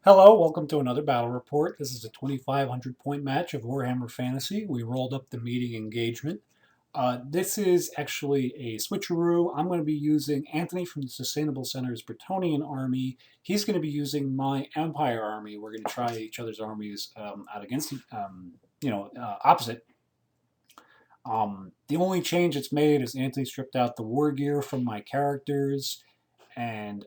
Hello, welcome to another battle report. This is a 2,500 point match of Warhammer Fantasy. We rolled up the meeting engagement. This is actually a switcheroo. I'm going to be using Anthony from the Sustainable Center's Bretonnian army. He's going to be using my Empire army. We're going to try each other's armies out against, opposite. The only change it's made is Anthony stripped out the war gear from my characters and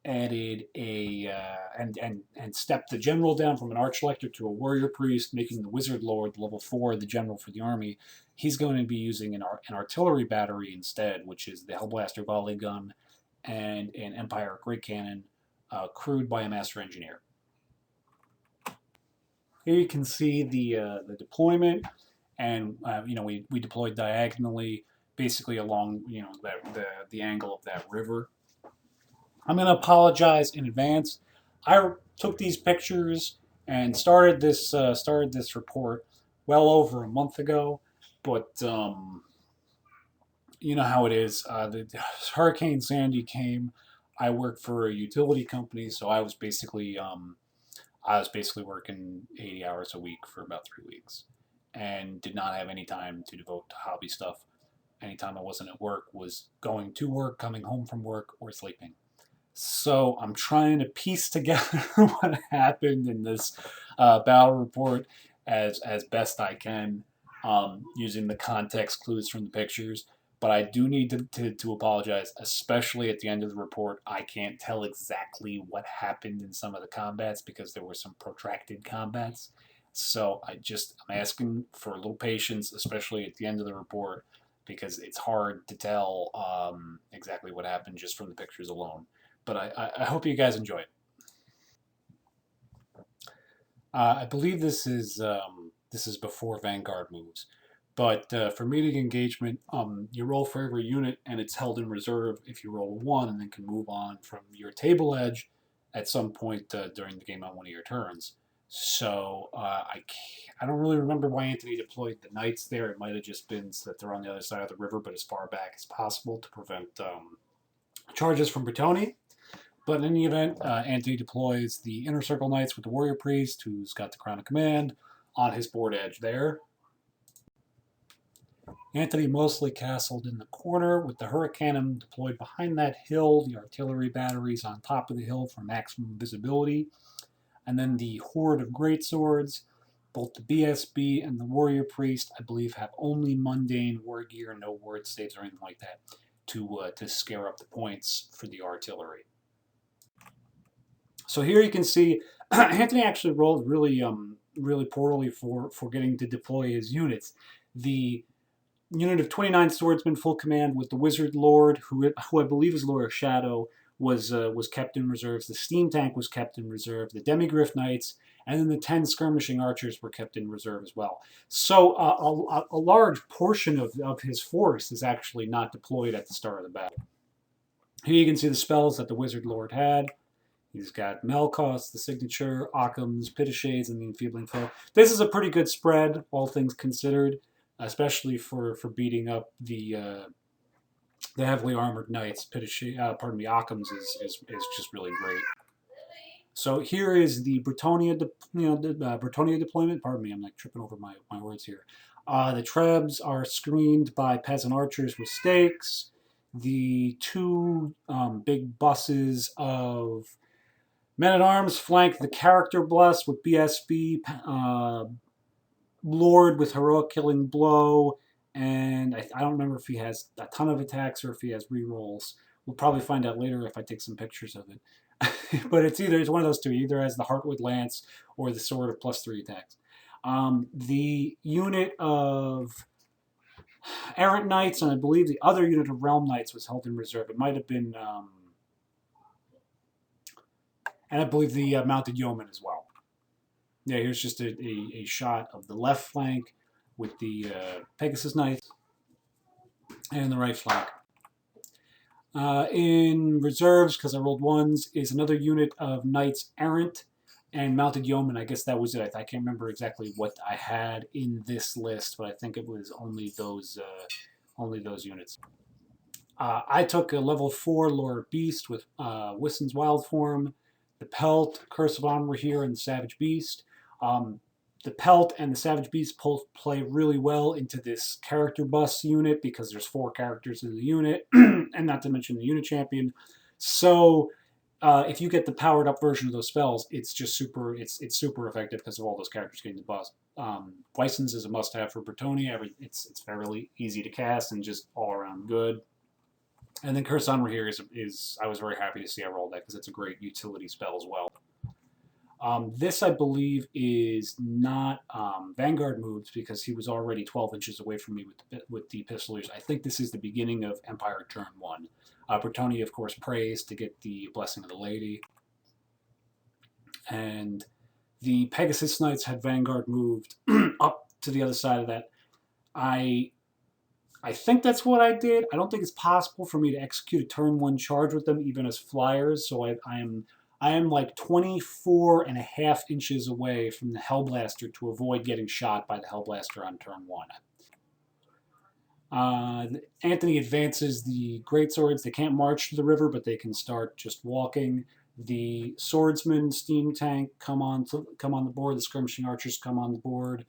added a and stepped the general down from an archlector to a warrior priest, making the wizard lord level 4 the general for the army. He's going to be using an artillery battery instead, which is the Hellblaster volley gun and an Empire great cannon, crewed by a master engineer. Here you can see the deployment, and we deployed diagonally, basically along the angle of that river. I'm going to apologize in advance. I took these pictures and started this report well over a month ago, but you know how it is. The Hurricane Sandy came. I work for a utility company, so I was basically working 80 hours a week for about 3 weeks, and did not have any time to devote to hobby stuff. Anytime I wasn't at work was going to work, coming home from work, or sleeping. So I'm trying to piece together what happened in this battle report as best I can, using the context clues from the pictures. But I do need to apologize, especially at the end of the report. I can't tell exactly what happened in some of the combats because there were some protracted combats. So I'm asking for a little patience, especially at the end of the report, because it's hard to tell exactly what happened just from the pictures alone. But I hope you guys enjoy it. I believe this is before Vanguard moves. But for meeting engagement, you roll for every unit, and it's held in reserve if you roll a 1, and then can move on from your table edge at some point during the game on one of your turns. So I don't really remember why Anthony deployed the knights there. It might have just been so that they're on the other side of the river, but as far back as possible to prevent charges from Bretonnia. But in any event, Anthony deploys the Inner Circle Knights with the Warrior Priest, who's got the Crown of Command, on his board edge there. Anthony mostly castled in the corner with the Hurricanum deployed behind that hill, the artillery batteries on top of the hill for maximum visibility, and then the Horde of Greatswords. Both the BSB and the Warrior Priest, I believe, have only mundane war gear, no word saves or anything like that, to scare up the points for the artillery. So here you can see Anthony actually rolled really poorly for getting to deploy his units. The unit of 29 swordsmen full command with the Wizard Lord, who I believe is Lord of Shadow, was kept in reserves. The steam tank was kept in reserve. The Demigryph Knights, and then the 10 skirmishing archers were kept in reserve as well. So a large portion of his force is actually not deployed at the start of the battle. Here you can see the spells that the Wizard Lord had. He's got Melkos, the signature, Occam's, Pit of Shades, and the Enfeebling Foe. This is a pretty good spread, all things considered, especially for beating up the heavily armored knights. Occam's is just really great. So here is the Bretonnia, Bretonnia deployment. Pardon me, I'm like tripping over my words here. The Trebs are screened by peasant archers with stakes. The two big buses of Men-at-Arms flank the Character Bless with BSB, Lord with Heroic Killing Blow, and I don't remember if he has a ton of attacks or if he has rerolls. We'll probably find out later if I take some pictures of it. But it's one of those two. He either has the Heartwood Lance or the Sword of +3 attacks. The unit of Errant Knights, and I believe the other unit of Realm Knights was held in reserve. It might have been... and I believe the Mounted Yeoman as well. Yeah, here's just a shot of the left flank with the Pegasus Knights and the right flank. In reserves, because I rolled 1s, is another unit of Knights Errant and Mounted Yeoman. I guess that was it. I can't remember exactly what I had in this list, but I think it was only those units. I took a level 4 Lord Beast with Wissen's Wild Form, the Pelt, Curse of Armor here, and the Savage Beast. The Pelt and the Savage Beast play really well into this character bus unit because there's 4 characters in the unit, and not to mention the unit champion. So if you get the powered up version of those spells, it's just super. It's super effective because of all those characters getting the bus. Licens is a must-have for Bretonnia. It's fairly easy to cast and just all around good. And then Curse Armor here is I was very happy to see I rolled that because it's a great utility spell as well. This, I believe, is not Vanguard moves because he was already 12 inches away from me with the Pistoliers. I think this is the beginning of Empire turn 1. Bretonnia, of course, prays to get the Blessing of the Lady. And the Pegasus Knights had Vanguard moved up to the other side of that. I think that's what I did. I don't think it's possible for me to execute a turn 1 charge with them, even as flyers, so I am like 24.5 inches away from the Hellblaster to avoid getting shot by the Hellblaster on turn 1. Anthony advances the Greatswords. They can't march to the river, but they can start just walking. The Swordsman, Steam Tank come on the board. The Skirmishing Archers come on the board.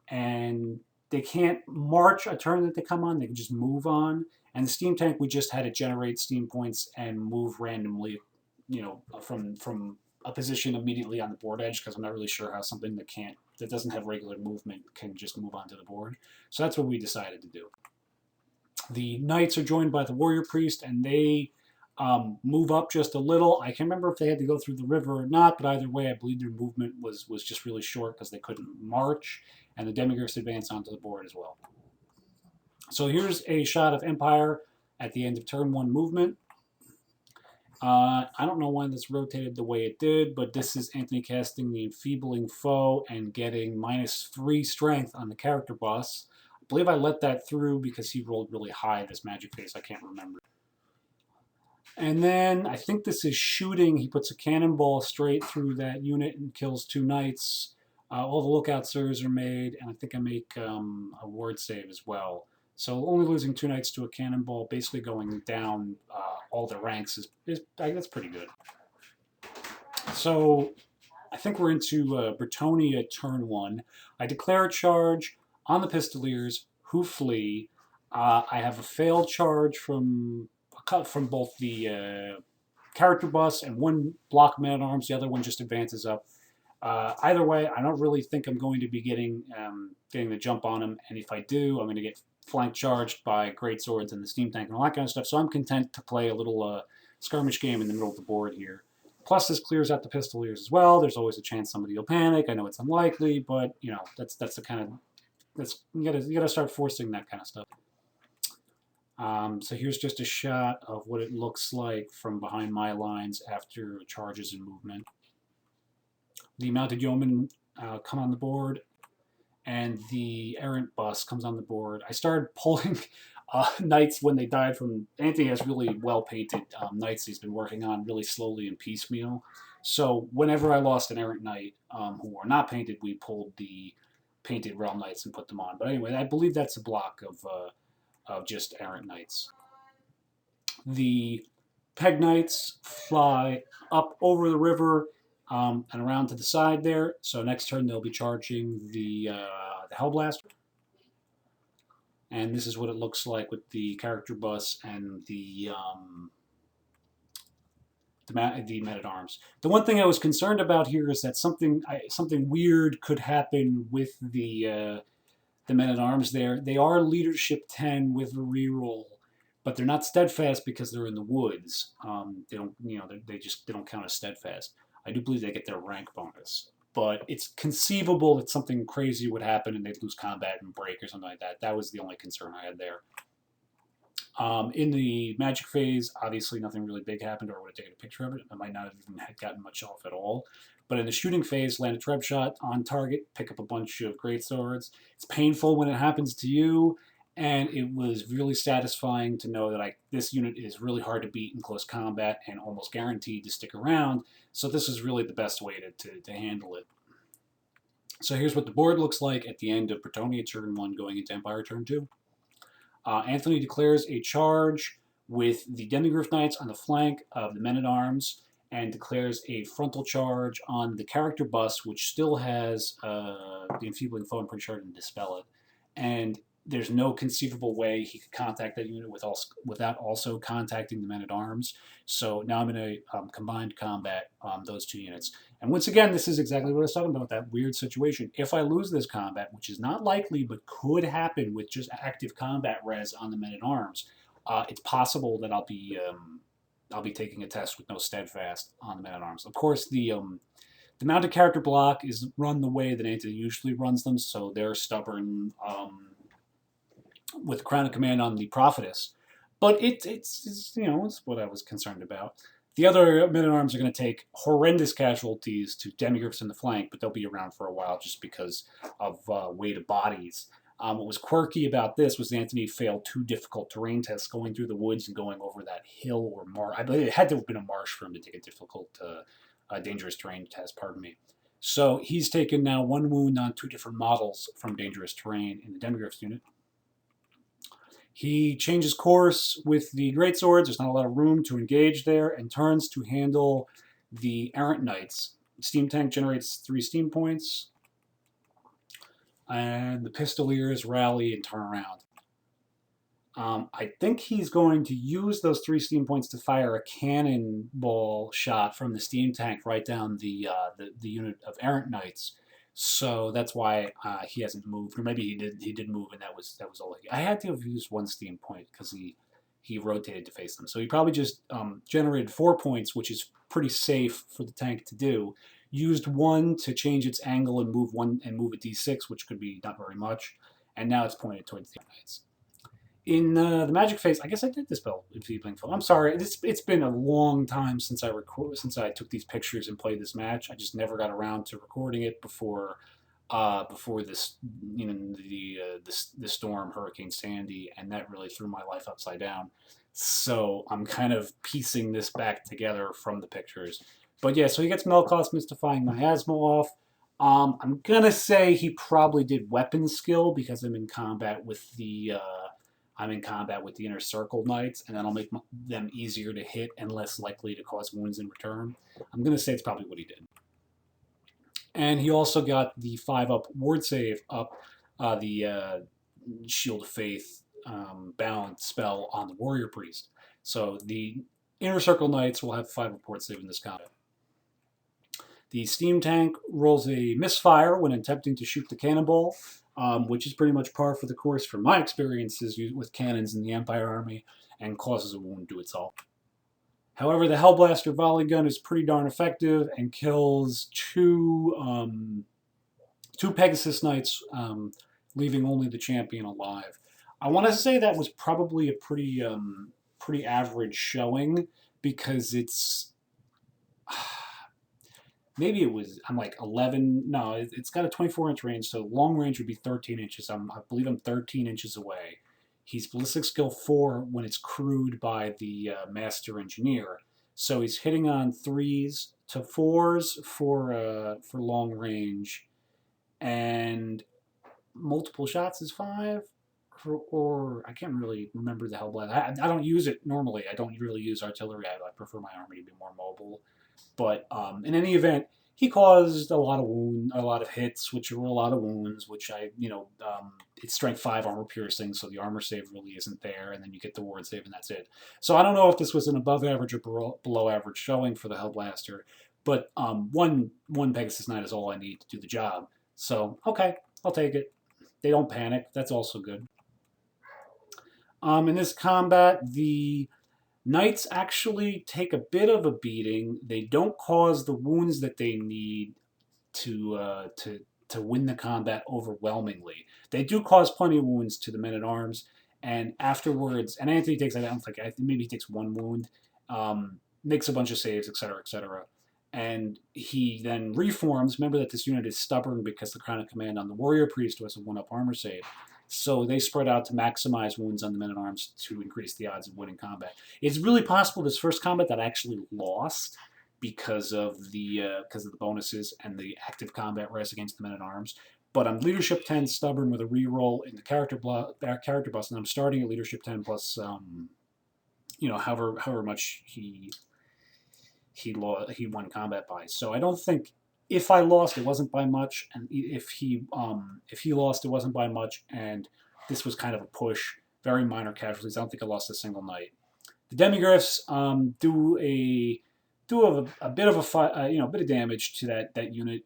And they can't march a turn that they come on. They can just move on. And the Steam Tank, we just had it generate steam points and move randomly, from a position immediately on the board edge, because I'm not really sure how something that doesn't have regular movement can just move onto the board. So that's what we decided to do. The Knights are joined by the Warrior Priest, and they move up just a little. I can't remember if they had to go through the river or not, but either way, I believe their movement was just really short because they couldn't march, and the Demigryphs advance onto the board as well. So here's a shot of Empire at the end of turn 1 movement. I don't know why this rotated the way it did, but this is Anthony casting the Enfeebling Foe and getting -3 strength on the character bus. I believe I let that through because he rolled really high this magic phase. I can't remember. And then I think this is shooting. He puts a cannonball straight through that unit and kills 2 knights. All the lookout sirs are made, and I think I make a ward save as well. So only losing 2 knights to a cannonball, basically going down all the ranks, that's pretty good. So I think we're into Bretonnia turn 1. I declare a charge on the Pistoliers, who flee. I have a failed charge from both the character bus and 1 block man-at-arms. The other one just advances up. Either way, I don't really think I'm going to be getting the jump on him, and if I do, I'm going to get flank charged by Greatswords and the Steam Tank and all that kind of stuff, so I'm content to play a little skirmish game in the middle of the board here. Plus, this clears out the Pistoliers as well. There's always a chance somebody will panic. I know it's unlikely, but that's the kind of you gotta start forcing that kind of stuff. So here's just a shot of what it looks like from behind my lines after charges and movement. The Mounted Yeomen come on the board, and the Errant Bus comes on the board. I started pulling knights when they died from... Anthony has really well-painted knights he's been working on really slowly and piecemeal. So whenever I lost an Errant Knight who were not painted, we pulled the painted Realm Knights and put them on. But anyway, I believe that's a block of just Errant Knights. The Peg Knights fly up over the river and around to the side there. So next turn they'll be charging the Hellblaster. And this is what it looks like with the character bus and the men-at-arms. The one thing I was concerned about here is that something weird could happen with the men-at-arms there. They are leadership 10 with a reroll, but they're not steadfast because they're in the woods. They don't, they don't count as steadfast. I do believe they get their rank bonus, but it's conceivable that something crazy would happen and they'd lose combat and break or something like that. That was the only concern I had there. In the magic phase, obviously nothing really big happened, or I would have taken a picture of it. I might not have even gotten much off at all. But in the shooting phase, land a treb shot on target, pick up a bunch of greatswords. It's painful when it happens to you, and it was really satisfying to know that this unit is really hard to beat in close combat and almost guaranteed to stick around. So this is really the best way to handle it. So here's what the board looks like at the end of Bretonnia turn 1 going into Empire turn 2. Anthony declares a charge with the Demigryph Knights on the flank of the men-at-arms, and declares a frontal charge on the character bus, which still has the enfeebling foe. I'm pretty sure I didn't dispel it. And there's no conceivable way he could contact that unit without also contacting the men-at-arms. So now I'm in a combined combat, those two units. And once again, this is exactly what I was talking about, that weird situation. If I lose this combat, which is not likely but could happen with just active combat res on the men-at-arms, it's possible that I'll be taking a test with no steadfast on the men-at-arms. Of course, the mounted character block is run the way that Anthony usually runs them, so they're stubborn with Crown of Command on the Prophetess. But it's what I was concerned about. The other men-at-arms are going to take horrendous casualties to demigriffs in the flank, but they'll be around for a while just because of weight of bodies. What was quirky about this was Anthony failed 2 difficult terrain tests going through the woods and going over that hill or marsh. I believe it had to have been a marsh for him to take a difficult, dangerous terrain test, pardon me. So he's taken now 1 wound on 2 different models from dangerous terrain in the demigriffs unit. He changes course with the greatswords. There's not a lot of room to engage there, and turns to handle the errant knights. Steam tank generates 3 steam points, and the pistoliers rally and turn around. I think he's going to use those 3 steam points to fire a cannonball shot from the steam tank right down the unit of errant knights. So that's why he hasn't moved, or maybe he did move, and that was all. I had to have used 1 steam point because he rotated to face them. So he probably just generated 4 points, which is pretty safe for the tank to do. Used 1 to change its angle and move a d6, which could be not very much, and now it's pointed towards the knights. In the magic phase, I guess I did dispel enfeebling foe. I'm sorry, it's been a long time since I took these pictures and played this match. I just never got around to recording it before this, the storm, Hurricane Sandy, and that really threw my life upside down. So I'm kind of piecing this back together from the pictures. But yeah, so he gets Melkoth's Mystifying Miasma off. I'm gonna say he probably did weapon skill because I'm in combat with the Inner Circle Knights, and that'll make them easier to hit and less likely to cause wounds in return. I'm going to say it's probably what he did. And he also got the 5-up ward save up, the Shield of Faith balance spell on the Warrior Priest. So the Inner Circle Knights will have 5-up ward save in this combat. The Steam Tank rolls a misfire when attempting to shoot the cannonball, which is pretty much par for the course from my experiences with cannons in the Empire Army, and causes a wound to itself. However, the Hellblaster volley gun is pretty darn effective and kills 2 Pegasus Knights, leaving only the champion alive. I want to say that was probably a pretty average showing, because it's... Maybe it was, I'm like 11, no, it's got a 24-inch range, so long range would be 13 inches. I believe I'm 13 inches away. He's Ballistic Skill 4 when it's crewed by the Master Engineer. So he's hitting on 3s to 4s for long range, and multiple shots is 5, or I can't really remember the Hellblast. I don't use it normally. I don't really use artillery. I prefer my army to be more mobile. But in any event, he caused a lot of hits, which were a lot of wounds, which it's strength 5 armor piercing, so the armor save really isn't there, and then you get the ward save, and that's it. So I don't know if this was an above average or below average showing for the Hellblaster, but one Pegasus Knight is all I need to do the job. So, okay, I'll take it. They don't panic. That's also good. In this combat, the Knights actually take a bit of a beating. They don't cause the wounds that they need to win the combat overwhelmingly. They do cause plenty of wounds to the men-at-arms, and afterwards, and Anthony takes, I think maybe he takes 1 wound, makes a bunch of saves, etc., and he then reforms. Remember that this unit is stubborn because the Crown of Command on the Warrior Priest was a 1-up armor save. So they spread out to maximize wounds on the men-at-arms to increase the odds of winning combat. It's really possible this first combat that I actually lost because of the bonuses and the active combat res against the men-at-arms. But I'm Leadership 10 stubborn with a reroll in the character bus, and I'm starting at Leadership 10 plus, however much he he won combat by. So I don't think if I lost, it wasn't by much, and if he lost, it wasn't by much, and this was kind of a push, very minor casualties. I don't think I lost a single knight. The demigriffs do a bit of a bit of damage to that unit.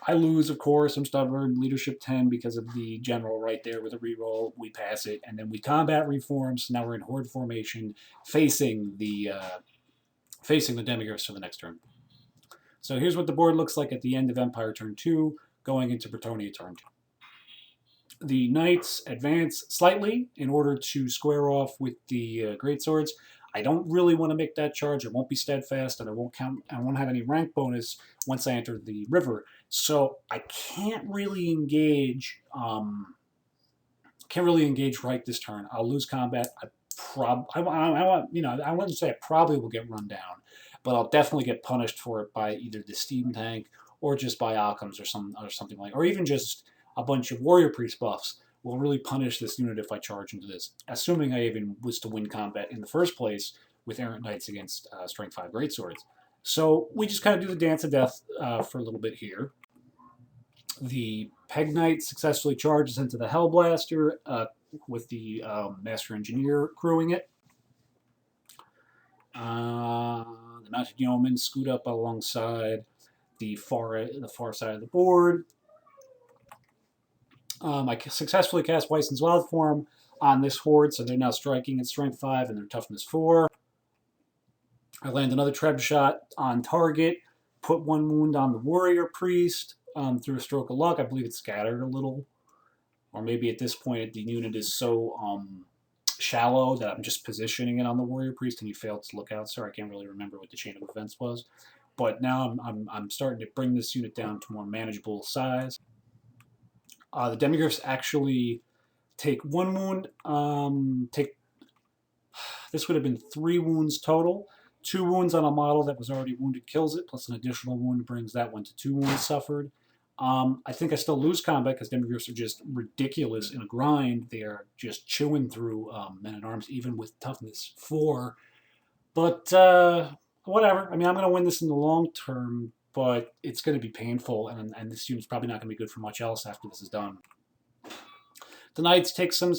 I lose, of course. I'm stubborn. Leadership 10 because of the general right there with a reroll. We pass it, and then we combat reforms. So now we're in horde formation, facing the demigriffs for the next turn. So here's what the board looks like at the end of Empire turn 2, going into Bretonnia turn 2. The knights advance slightly in order to square off with the greatswords. I don't really want to make that charge. It won't be steadfast, and I won't have any rank bonus once I enter the river. So I can't really engage. Right this turn. I'll lose combat. I wouldn't say I probably will get run down, but I'll definitely get punished for it by either the steam tank or just by Occams or something like, or even just a bunch of warrior priest buffs will really punish this unit if I charge into this, assuming I even was to win combat in the first place with errant knights against strength 5 greatswords. So we just kind of do the dance of death for a little bit here. The Peg Knight successfully charges into the Hellblaster with the Master Engineer crewing it. The Mounted Yeomen scoot up alongside the far side of the board. I successfully cast Weisson's Wild Form on this horde, so they're now striking at strength 5 and their toughness 4. I land another Treb shot on target, put 1 wound on the warrior priest through a stroke of luck. I believe it's scattered a little, or maybe at this point the unit is so shallow that I'm just positioning it on the warrior priest and you failed to look out, sir. I can't really remember what the chain of events was, but now I'm starting to bring this unit down to more manageable size. The demigriffs actually take 1 wound. This would have been 3 wounds total. 2 wounds on a model that was already wounded kills it, plus an additional wound brings that one to 2 wounds suffered. I think I still lose combat because demigriffs are just ridiculous in a grind. They are just chewing through men-at-arms, even with toughness 4. But whatever. I mean, I'm going to win this in the long term, but it's going to be painful, and this unit's probably not going to be good for much else after this is done. The knights take some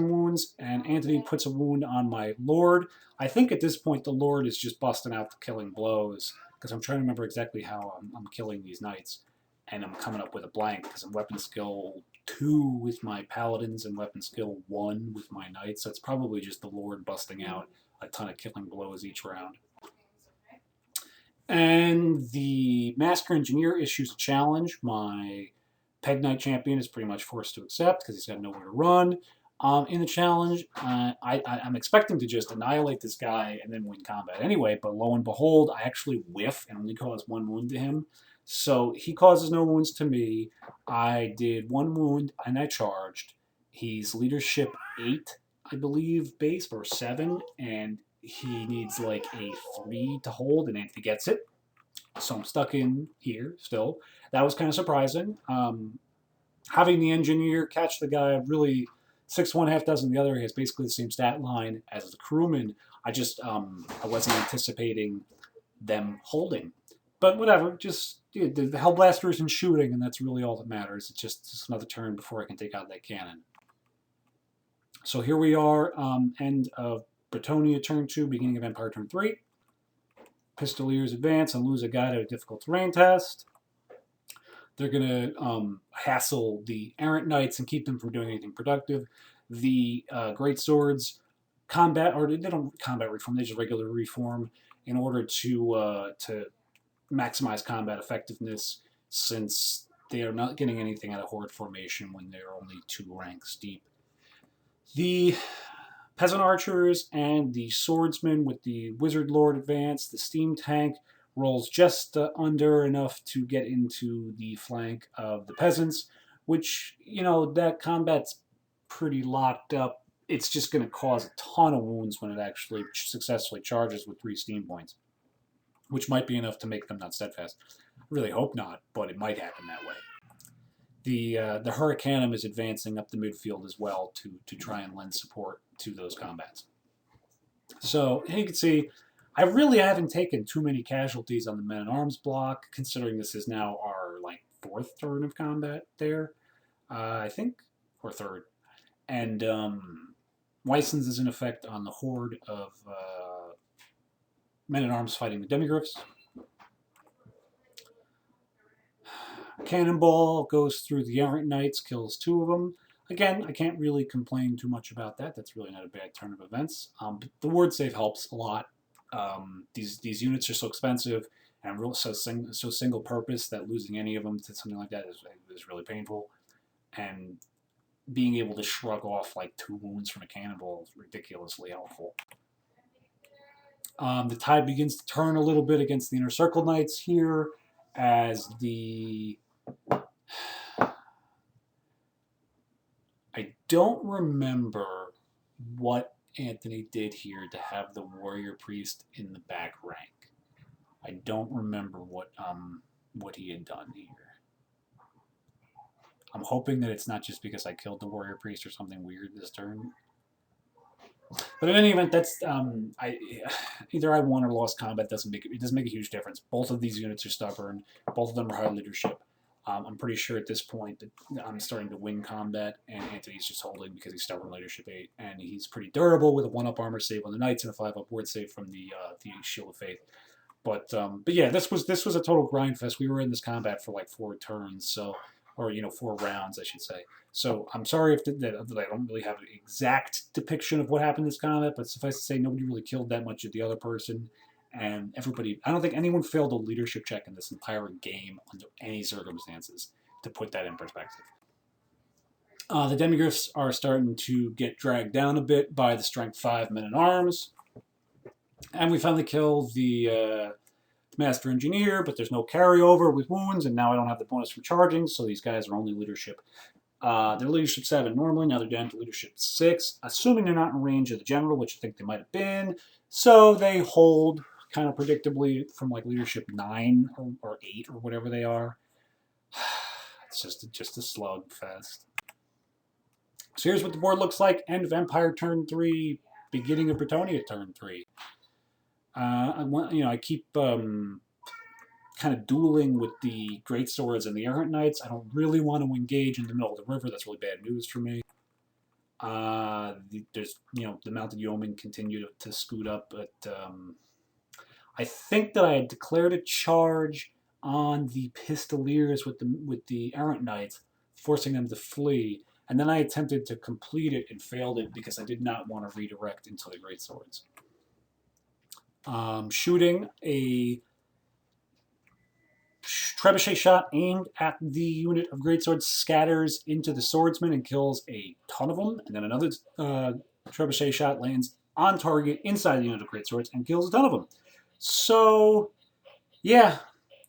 wounds, and Anthony puts a wound on my lord. I think at this point the lord is just busting out the killing blows, because I'm trying to remember exactly how I'm killing these knights, and I'm coming up with a blank, because I'm weapon skill 2 with my paladins and weapon skill 1 with my knights, so it's probably just the lord busting out a ton of killing blows each round. And the Master Engineer issues a challenge. My Peg Knight champion is pretty much forced to accept because he's got nowhere to run. In the challenge, I'm expecting to just annihilate this guy and then win combat anyway, but lo and behold, I actually whiff and only cause 1 wound to him. So he causes no wounds to me. I did 1 wound and I charged. He's leadership 8, I believe, base, or 7, and he needs like a 3 to hold, and Anthony gets it. So I'm stuck in here still. That was kind of surprising. Having the engineer catch the guy really 6-1, half dozen the other. He has basically the same stat line as the crewman. I wasn't anticipating them holding. But whatever, just the Hellblaster isn't shooting, and that's really all that matters. It's just another turn before I can take out that cannon. So here we are, end of Bretonnia turn 2, beginning of Empire turn 3. Pistoliers advance and lose a guy to a difficult terrain test. They're going to hassle the errant knights and keep them from doing anything productive. The great swords combat, or they don't combat reform, they just regular reform in order to maximize combat effectiveness, since they are not getting anything out of horde formation when they're only 2 ranks deep. The peasant archers and the swordsmen with the wizard lord advance. The steam tank rolls just under enough to get into the flank of the peasants, which, that combat's pretty locked up. It's just going to cause a ton of wounds when it actually successfully charges with 3 steam points, which might be enough to make them not steadfast. I really hope not, but it might happen that way. The Hurricanum is advancing up the midfield as well to try and lend support to those combats. So here you can see I really haven't taken too many casualties on the men-at-arms block, considering this is now our like fourth turn of combat there, I think, or third. And License is in effect on the horde of men-at-arms fighting the demigryphs. Cannonball goes through the errant knights, kills 2 of them. Again, I can't really complain too much about that. That's really not a bad turn of events. But the ward save helps a lot. These units are so expensive and real so single purpose that losing any of them to something like that is really painful. And being able to shrug off like 2 wounds from a cannonball is ridiculously helpful. The tide begins to turn a little bit against the Inner Circle Knights here as the... I don't remember what Anthony did here to have the warrior priest in the back rank. I don't remember what he had done here. I'm hoping that it's not just because I killed the warrior priest or something weird this turn. But in any event, that's either I won or lost combat. It doesn't make a huge difference. Both of these units are stubborn. Both of them are high leadership. I'm pretty sure at this point that I'm starting to win combat, and Anthony's just holding because he's stubborn leadership 8, and he's pretty durable with a 1-up armor save on the knights and a 5-up ward save from the Shield of Faith. But yeah, this was a total grind fest. We were in this combat for like 4 turns, so, or 4 rounds, I should say. So I'm sorry if that I don't really have an exact depiction of what happened in this combat, but suffice to say, nobody really killed that much of the other person. And everybody, I don't think anyone failed a leadership check in this entire game under any circumstances, to put that in perspective. The demigryphs are starting to get dragged down a bit by the strength 5 men-at-arms. And we finally kill the master engineer, but there's no carryover with wounds, and now I don't have the bonus for charging, so these guys are only leadership. They're leadership 7 normally, now they're down to leadership 6, assuming they're not in range of the general, which I think they might have been. So they hold kind of predictably from like leadership 9 or 8 or whatever they are. It's just a slugfest. So here's what the board looks like. End of Empire turn 3, beginning of Bretonnia turn 3. I keep kind of dueling with the great swords and the errant knights. I don't really want to engage in the middle of the river. That's really bad news for me. There's the mounted yeomen continue to scoot up, but I think that I had declared a charge on the pistoliers with the errant knights, forcing them to flee, and then I attempted to complete it and failed it because I did not want to redirect into the great swords. Shooting a trebuchet shot aimed at the unit of greatswords scatters into the swordsman and kills a ton of them, and then another trebuchet shot lands on target inside the unit of greatswords and kills a ton of them. So, yeah,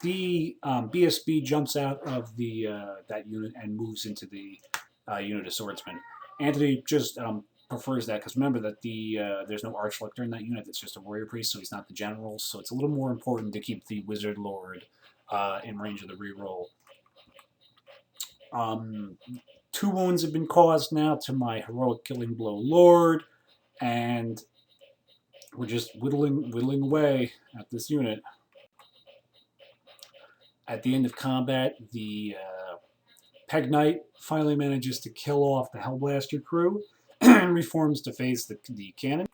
the BSB jumps out of the that unit and moves into the unit of swordsmen. Anthony just prefers that because remember that there's no archlector in that unit. It's just a warrior priest, so he's not the general. So it's a little more important to keep the wizard lord in range of the reroll. 2 wounds have been caused now to my heroic killing blow lord, and we're just whittling away at this unit. At the end of combat, the Peg Knight finally manages to kill off the Hellblaster crew and reforms to face the cannon.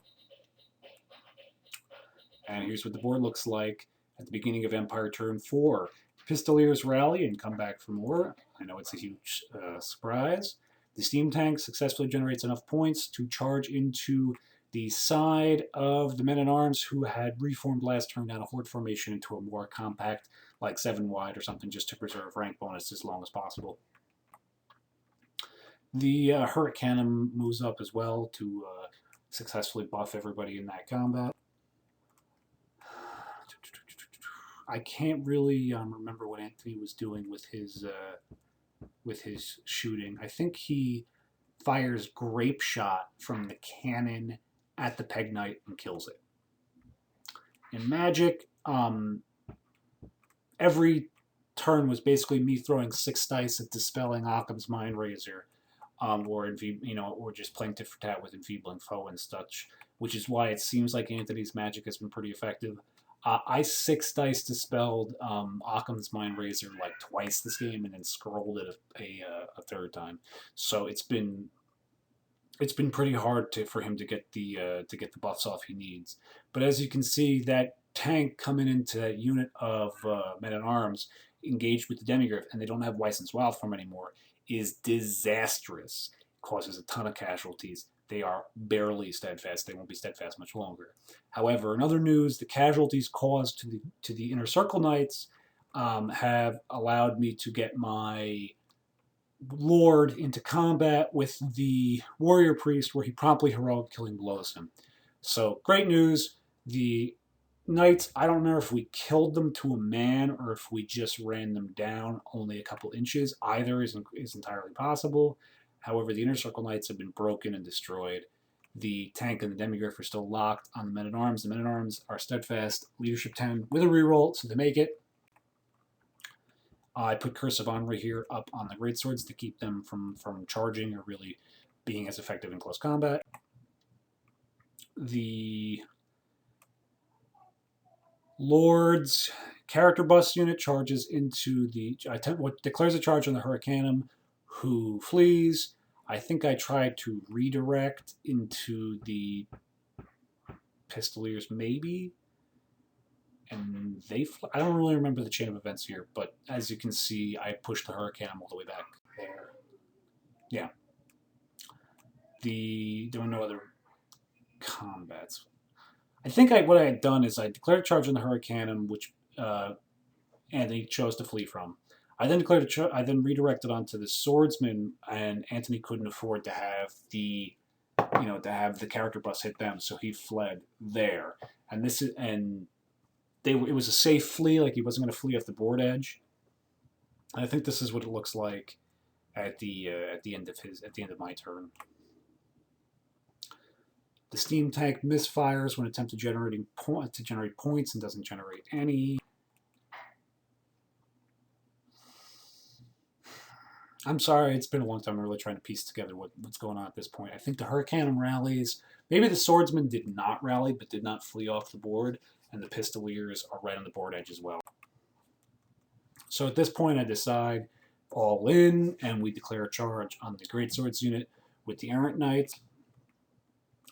And here's what the board looks like at the beginning of Empire turn 4. Pistoliers rally and come back for more. I know it's a huge surprise. The steam tank successfully generates enough points to charge into the side of the men-at-arms who had reformed last turn down a horde formation into a more compact, like 7 wide or something, just to preserve rank bonus as long as possible. The Hurricane moves up as well to successfully buff everybody in that combat. I can't really remember what Anthony was doing with his shooting. I think he fires grape shot from the cannon at the Peg Knight and kills it. In Magic, every turn was basically me throwing 6 dice at dispelling Occam's Mind Razor, or just playing tit for tat with enfeebling foe and such. which is why it seems like Anthony's magic has been pretty effective. I 6 dice dispelled Occam's Mind Razor like twice this game, and then scrolled it a third time. So it's been pretty hard for him to get the buffs off he needs. But as you can see, that tank coming into that unit of men at arms engaged with the Demigryph, and they don't have Weisson's Wildform anymore, is disastrous. It causes a ton of casualties. They are barely steadfast. They won't be steadfast much longer. However, in other news, the casualties caused to the Inner Circle Knights have allowed me to get my Lord into combat with the Warrior Priest, where he promptly heroic killing blows him. So great news. The Knights, I don't remember if we killed them to a man or if we just ran them down only a couple inches. Either is entirely possible. However, the Inner Circle Knights have been broken and destroyed. The tank and the Demigryph are still locked on the Men-at-Arms. The Men-at-Arms are steadfast, leadership 10 with a reroll, so they make it. I put Curse of Honor here up on the Greatswords to keep them from charging or really being as effective in close combat. The Lord's character bus unit charges into declares a charge on the Hurricanum, who flees. I think I tried to redirect into the Pistoliers, maybe, and I don't really remember the chain of events here, but as you can see, I pushed the Hurricanum all the way back there. Yeah. There were no other combats. I think what I had done is I declared a charge on the Hurricanum, which Anthony chose to flee from. I then redirected onto the Swordsman, and Anthony couldn't afford to have the character bus hit them, so he fled there. And it was a safe flee, like he wasn't going to flee off the board edge. And I think this is what it looks like at the end of my turn. The steam tank misfires when attempted to generate points and doesn't generate any. I'm sorry, it's been a long time. I'm really trying to piece together what's going on at this point. I think the Hurricanum rallies. Maybe the Swordsman did not rally, but did not flee off the board, and the Pistoliers are right on the board edge as well. So at this point, I decide all in, and we declare a charge on the Greatswords unit with the Errant Knights,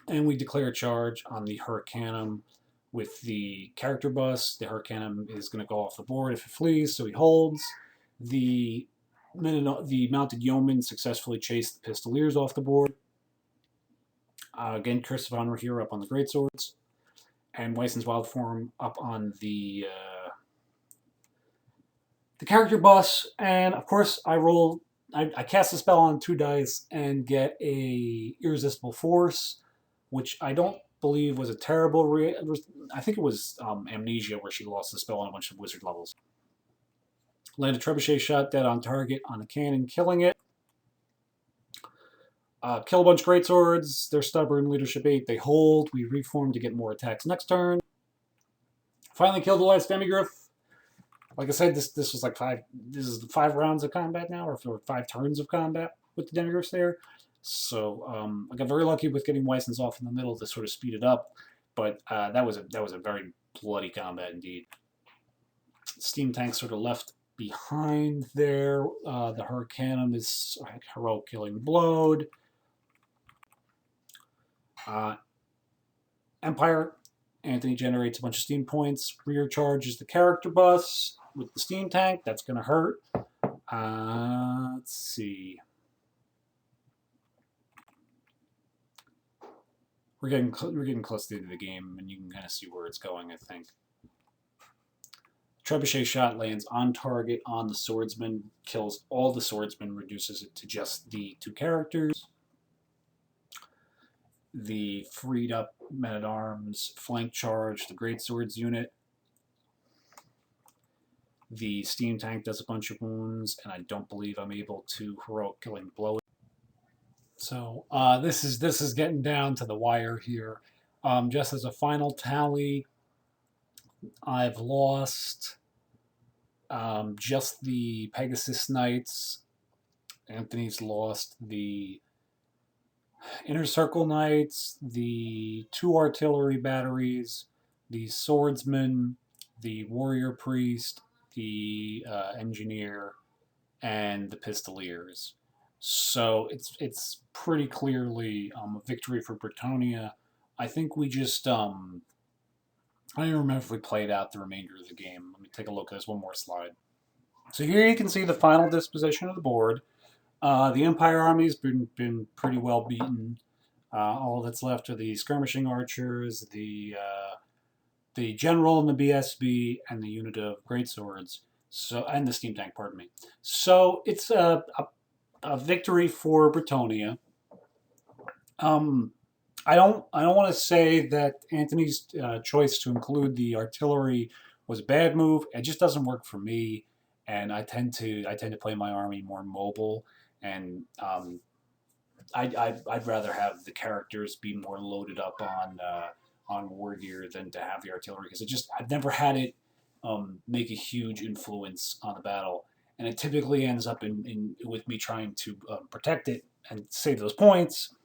and we declare a charge on the Hurricanum with the character bus. The Hurricanum is going to go off the board if it flees, so he holds. The Mounted Yeomen successfully chase the Pistoliers off the board. Again, Curse of Honor here up on the Greatswords. And Weisson's Wildform up on the character bus. And of course, I cast a spell on 2 dice and get a Irresistible Force, which I don't believe was a terrible... I think it was Amnesia, where she lost the spell on a bunch of wizard levels. Land a Trebuchet shot dead on target on the cannon, killing it. Kill a bunch of Greatswords. They're stubborn. Leadership 8. They hold. We reform to get more attacks next turn. Finally killed the last Demigryph. Like I said, this was like 5. This is 5 rounds of combat now, or 5 turns of combat with the Demigryphs there. So I got very lucky with getting Weisson's off in the middle to sort of speed it up. But that was a very bloody combat indeed. Steam tank sort of left behind there. The Hurricanum is heroic killing blowed. Empire. Anthony generates a bunch of steam points. Rear charges the character bus with the steam tank. That's going to hurt. Let's see. We're getting close to the end of the game, and you can kind of see where it's going, I think. Trebuchet shot lands on target on the Swordsman, kills all the Swordsmen, reduces it to just the 2 characters. The freed up Men-at-Arms flank charge the Greatswords unit. The steam tank does a bunch of wounds, and I don't believe I'm able to heroic killing blow it. So this is getting down to the wire here. Just as a final tally, I've lost just the Pegasus Knights. Anthony's lost the Inner Circle Knights, the 2 artillery batteries, the swordsman, the warrior priest, the engineer, and the pistoliers. So it's pretty clearly a victory for Bretonnia. I think we just I don't even remember if we played out the remainder of the game. Let me take a look at this one more slide. So here you can see the final disposition of the board. The Empire army's been pretty well beaten. All that's left are the skirmishing archers, the general and the BSB, and the unit of greatswords. So and the steam tank, pardon me. So it's a victory for Bretonnia. Um, I don't want to say that Anthony's choice to include the artillery was a bad move. It just doesn't work for me, and I tend to play my army more mobile, and I'd rather have the characters be more loaded up on war gear than to have the artillery, because I've never had it make a huge influence on the battle, and it typically ends up in with me trying to protect it and save those points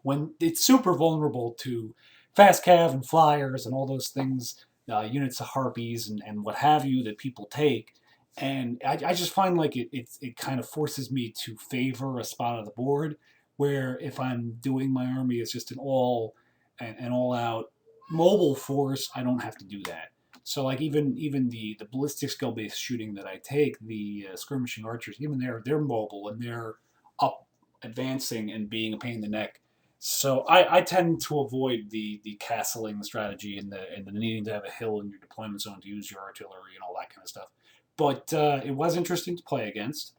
when it's super vulnerable to fast cav and flyers and all those things, units of harpies and what have you that people take. And I just find like it kind of forces me to favor a spot on the board where if I'm doing my army as just an all out mobile force, I don't have to do that. So like even the ballistic skill based shooting that I take, the skirmishing archers, even they're mobile and they're up advancing and being a pain in the neck. So I tend to avoid the castling strategy and the needing to have a hill in your deployment zone to use your artillery and all that kind of stuff. But it was interesting to play against.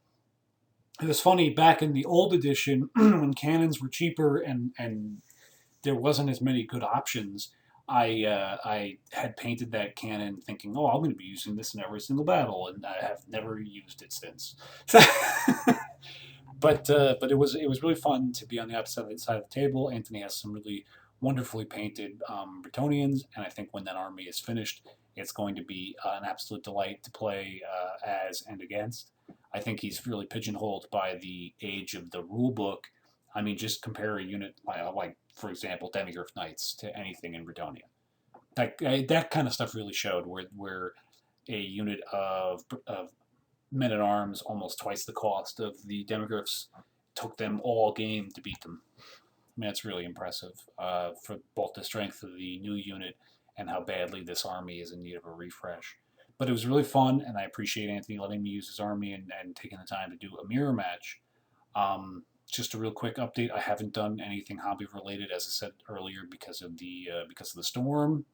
It was funny back in the old edition when cannons were cheaper and there wasn't as many good options. I had painted that cannon thinking, oh, I'm going to be using this in every single battle, and I have never used it since. But it was really fun to be on the opposite side of the table. Anthony has some really wonderfully painted Bretonnians, and I think when that army is finished, it's going to be an absolute delight to play as and against. I think he's really pigeonholed by the age of the rule book. I mean, just compare a unit like for example, Demigurf Knights to anything in Bretonnia. That kind of stuff really showed where a unit of men at arms, almost twice the cost of the Demigryphs, took them all game to beat them. I mean, that's really impressive for both the strength of the new unit and how badly this army is in need of a refresh. But it was really fun, and I appreciate Anthony letting me use his army and taking the time to do a mirror match. Just a real quick update: I haven't done anything hobby related, as I said earlier, because of the storm.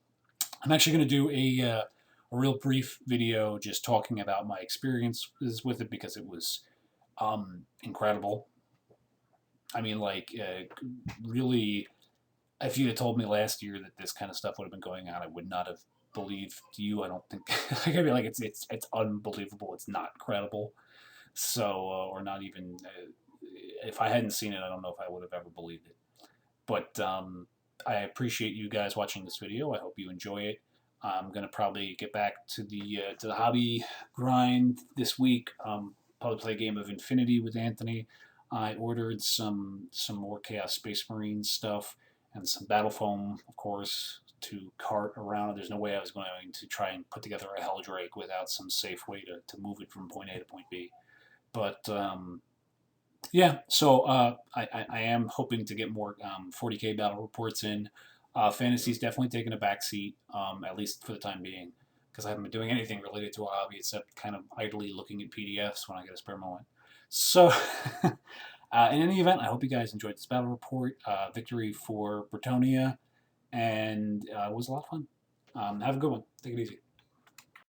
I'm actually going to do a real brief video just talking about my experiences with it because it was incredible. I mean, like, really, if you had told me last year that this kind of stuff would have been going on, I would not have believed you. I don't think. Like, I mean, like it's unbelievable. It's not credible. So, or not even. If I hadn't seen it, I don't know if I would have ever believed it. But I appreciate you guys watching this video. I hope you enjoy it. I'm gonna probably get back to the hobby grind this week. Probably play a game of Infinity with Anthony. I ordered some more Chaos Space Marine stuff and some battle foam, of course, to cart around. There's no way I was going to try and put together a Helldrake without some safe way to move it from point A to point B. But yeah, so I am hoping to get more 40k battle reports in. Fantasy's definitely taken a backseat, at least for the time being, because I haven't been doing anything related to a hobby except kind of idly looking at PDFs when I get a spare moment. So, in any event, I hope you guys enjoyed this battle report. Victory for Bretonnia, and it was a lot of fun. Have a good one. Take it easy.